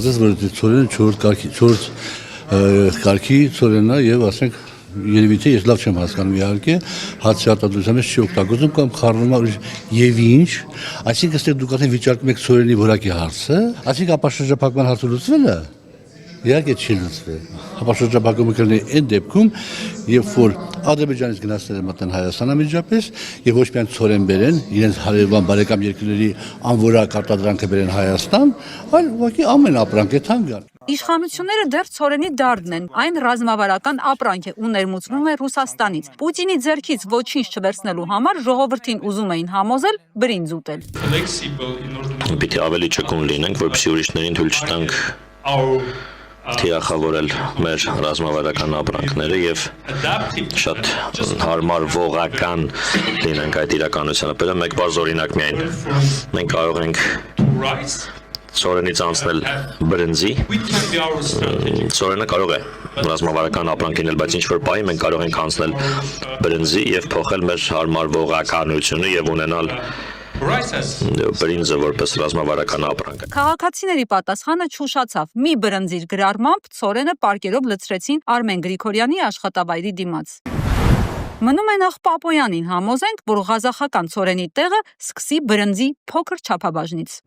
ասես որ ծորենը 4 կարգի ծորենն է եւ ասենք երևի թե ես լավ չեմ հասկանում իհարկե հացի արտադրության մեջ չի օգտագործում կամ խառնում է եւ ինչ այսինքն այստեղ դուք ասեն վիճարկում եք ծորենի որակի հարցը այսինքն ապաշրջափակման հարցը լուծվել է իհարկե չի լուծվել ապաշրջափակումը կլինի այն դեպքում երբ որ Ադրբեջանից գնացները մտնեն Հայաստան ամիջապես եւ ոչ միայն ծորեն բերեն իրենց հարևան բարեկամ երկրների անորակ արտադրանքը բերեն Հայաստան այլ ուղղակի ամեն ապրանք է թանկան Իշխանությունները դեռ ծորենի դարդն են, այն ռազմավարական ապրանք է ու ներմուծվում է Ռուսաստանից։ Պուտինի ձեռքից ոչինչ չվերցնելու համար ժողովրդին ուզում էին համոզել բրինձ ուտել։ Պիտի ավելի ճկուն լինենք, որպեսզի ուրիշներին թույլ չտանք թիրախավորել մեր ռազմավարական ապրանքները եւ շատ հարմար ողական լինենք այդ իրականությանը։ Բերեմ մեկ բարձ օրինակ միայն։ Մենք կարող ենք ծորենից անցնել բրնձի, ծորենը կարող է ռազմավարական ապրանք լինել, բայց ինչ-որ պահի մենք կարող ենք անցնել բրնձի եւ փոխել մեր հարմար ողականությունը եւ ունենալ բրինձը որպես ռազմավարական ապրանք։ Քաղաքացիների պատասխանը չուշացավ։ Մի բրնձիր գրառմամբ ծորենը պարկերով լցրեցին Արմեն Գրիգորյանի աշխատավայրի դիմաց։ Մնում է նախ Պապոյանին համոզենք, որ ղազախական ծորենի տեղը սկսի բրնձի փոքր չափաբաժնից։